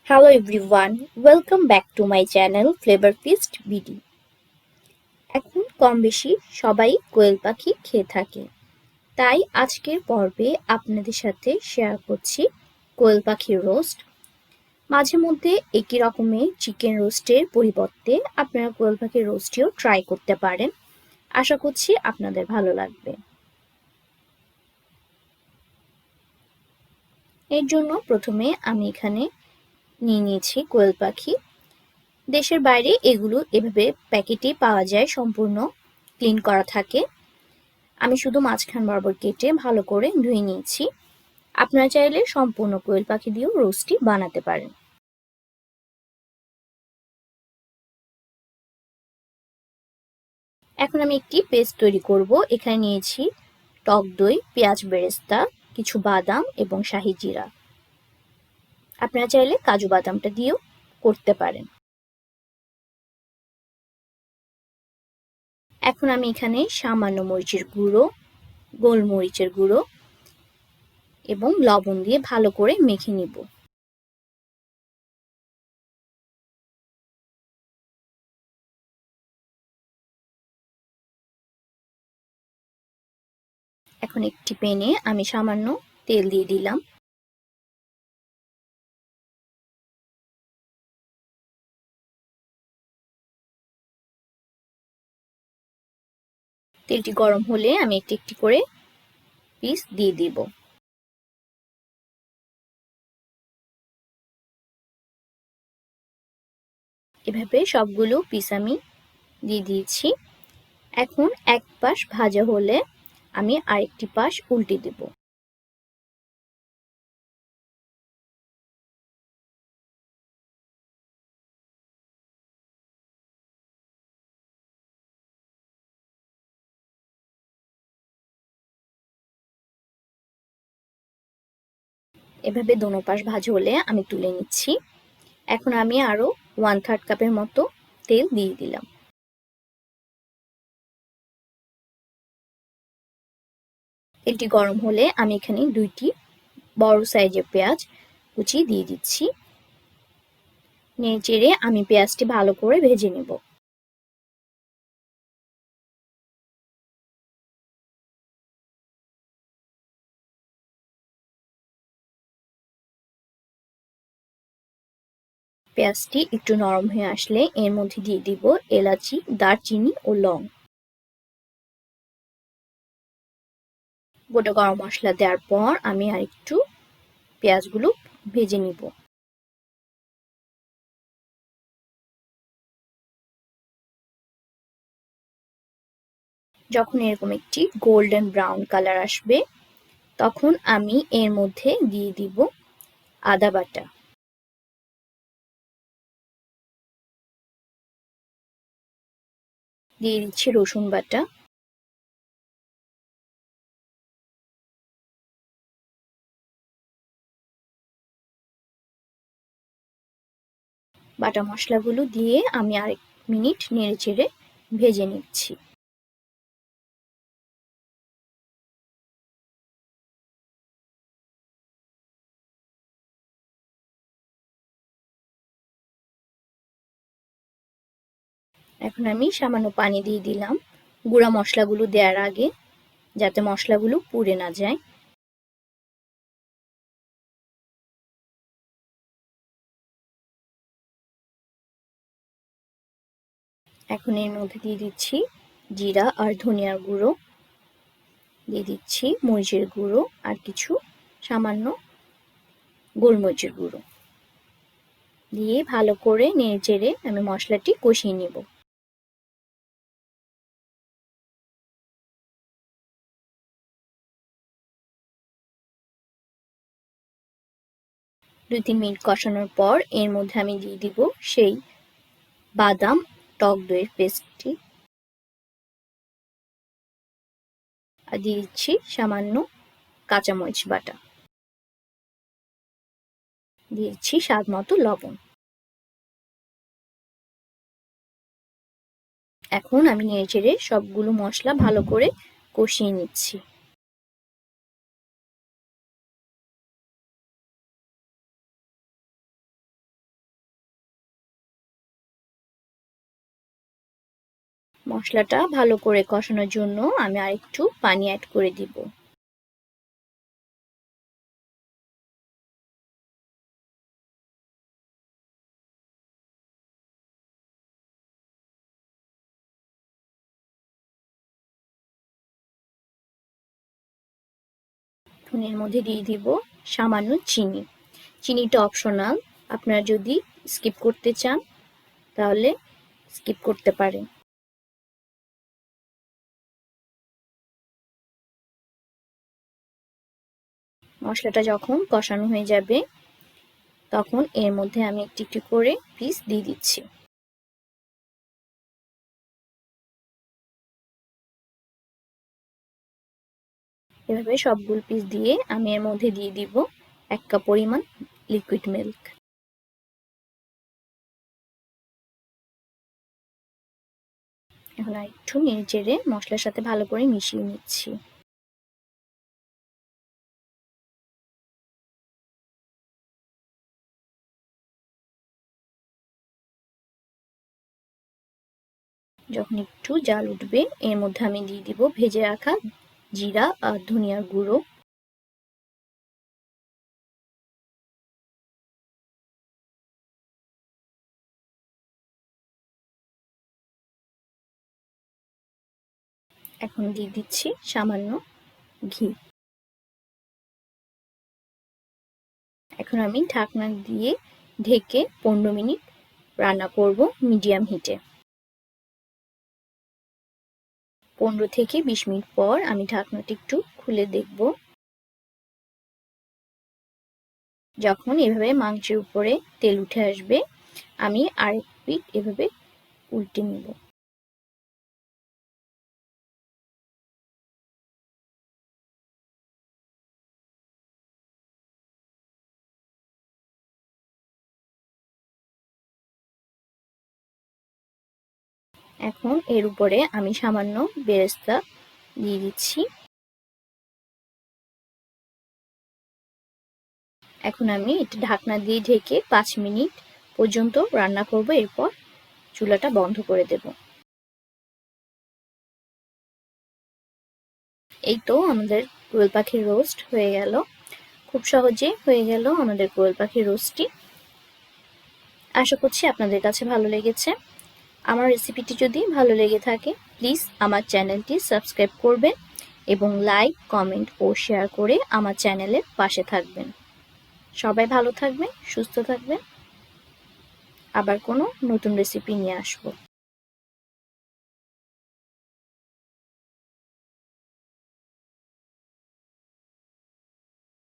Hello everyone, welcome back to my channel Flavor Feast BD। এখন কম বেশি সবাই কোয়েল পাখি খেয়ে থাকে, তাই আজকের পর্বে আপনাদের সাথে শেয়ার করছি কোয়েল পাখির রোস্ট। মাঝে মধ্যে একই রকমের চিকেন রোস্টের পরিবর্তে আপনারা কোয়েল পাখির রোস্টটিও ট্রাই করতে পারেন। আশা করছি আপনাদের ভালো লাগবে। এর জন্য প্রথমে আমি এখানে নিয়ে নিয়েছি কোয়েল পাখি। দেশের বাইরে এগুলো এভাবে প্যাকেটে পাওয়া যায়, সম্পূর্ণ ক্লিন করা থাকে। আমি শুধু মাঝখান বরাবর কেটে ভালো করে ধুয়ে নিয়েছি। আপনারা চাইলে সম্পূর্ণ কোয়েল পাখি দিয়েও রোস্টটি বানাতে পারেন। এখন আমি একটি পেস্ট তৈরি করব। এখানে নিয়েছি টক দই, পেঁয়াজ বেরেস্তা, কিছু বাদাম এবং শাহি জিরা। আপনারা চাইলে কাজু বাদামটা দিয়েও করতে পারেন। এখন আমি এখানে সামান্য মরিচের গুঁড়ো, গোলমরিচের গুঁড়ো এবং লবণ দিয়ে ভালো করে মেখে নিব। এখন একটি প্যানে আমি সামান্য তেল দিয়ে দিলাম। তেলটি গরম হলে আমি একটি একটি করে পিস দিয়ে দিব। এভাবে সবগুলো পিস আমি দিয়ে দিয়েছি। এখন এক পাশ ভাজা হলে আমি আরেকটি পাশ উল্টে দেব। এভাবে দোনো পাশ ভাজা হলে আমি তুলে নিচ্ছি। এখন আমি আরো 1/3 কাপের মতো তেল দিয়ে দিলাম। তেলটি গরম হলে আমি এখানে 2টি বড় সাইজের পেঁয়াজ কুচি দিয়ে দিচ্ছি। নেড়ে আমি পেঁয়াজটি ভালো করে ভেজে নেব। পেঁয়াজটি একটু নরম হয়ে আসলে এর মধ্যে দিয়ে দিব এলাচি, দারচিনি ও লং। গোটা গরম মশলা দেওয়ার পর আমি আরেকটু পেঁয়াজগুলো ভেজে নিব। যখন এরকম একটি গোল্ডেন ব্রাউন কালার আসবে, তখন আমি এর মধ্যে দিয়ে দিব আদা বাটা, দিয়ে দিচ্ছি রসুন বাটা, বাটা মশলাগুলো দিয়ে আমি আরেক মিনিট নেড়ে চেড়ে ভেজে নিচ্ছি। এখন আমি সামান্য পানি দিয়ে দিলাম গুঁড়া মশলাগুলো দেওয়ার আগে, যাতে মশলাগুলো পুড়ে না যায়। এখন এর মধ্যে দিয়ে দিচ্ছি জিরা আর ধনিয়ার গুঁড়ো, দিয়ে দিচ্ছি মরিচের গুঁড়ো আর কিছু সামান্য গোলমরিচের গুঁড়ো দিয়ে ভালো করে নেড়ে চেড়ে আমি মশলাটি কষিয়ে নেব। 2-3 মিনিট কষানোর পর এর মধ্যে আমি দিয়ে দিব সেই বাদাম টক দইয়ের পেস্টটি, আর দিয়ে দিচ্ছি সামান্য কাঁচামরিচ বাটা, দিয়ে দিচ্ছি স্বাদ মতো লবণ। এখন আমি নেড়ে চেড়ে সবগুলো মশলা ভালো করে কষিয়ে নিচ্ছি। মশলাটা ভালো করে কষানোর জন্য আমি আরেকটু পানি অ্যাড করে দিব। এখন এর মধ্যে দিয়ে দিব সামান্য চিনি। চিনিটা অপশনাল, আপনারা যদি স্কিপ করতে চান তাহলে স্কিপ করতে পারেন। মশলাটা যখন কষানো হয়ে যাবে তখন এর মধ্যে আমি একটু একটু করে পিস দিয়ে দিচ্ছি। এভাবে সবগুলো পিস দিয়ে আমি এর মধ্যে দিয়ে দিব 1 কাপ পরিমাণ লিকুইড মিল্ক। এখন আরেকটু নেড়েচেড়ে মশলার সাথে ভালো করে মিশিয়ে নিচ্ছি। যখন একটু জাল উঠবে এর মধ্যে আমি দিয়ে দিব ভেজে রাখা জিরা আর ধনিয়ার গুঁড়ো। এখন দিয়ে দিচ্ছি সামান্য ঘি। এখন আমি ঢাকনা দিয়ে ঢেকে 15 মিনিট রান্না করব মিডিয়াম হিটে। 15 থেকে 20 মিনিট পর আমি ঢাকনাটা একটু খুলে দেখব। যখন এভাবে মাংসের উপরে তেল উঠে আসবে আমি আরেক পিঠ এভাবে উল্টে নিব। এখন এর উপরে আমি সামান্য বেরেস্তা দিয়ে দিচ্ছি। এখন আমি এটা ঢাকনা দিয়ে ঢেকে 5 মিনিট পর্যন্ত রান্না করব, এরপর চুলাটা বন্ধ করে দেব। এই তো আমাদের কোয়েল পাখির রোস্ট হয়ে গেল। খুব সহজে হয়ে গেল আমাদের কোয়েল পাখির রোস্টটি। আশা করছি আপনাদের কাছে ভালো লেগেছে। আমার রেসিপিটি যদি ভালো লেগে থাকে প্লিজ আমার চ্যানেলটি সাবস্ক্রাইব করবেন এবং লাইক, কমেন্ট ও শেয়ার করে আমার চ্যানেলের পাশে থাকবেন। সবাই ভালো থাকবেন, সুস্থ থাকবেন। আবার কোনো নতুন রেসিপি নিয়ে আসবো।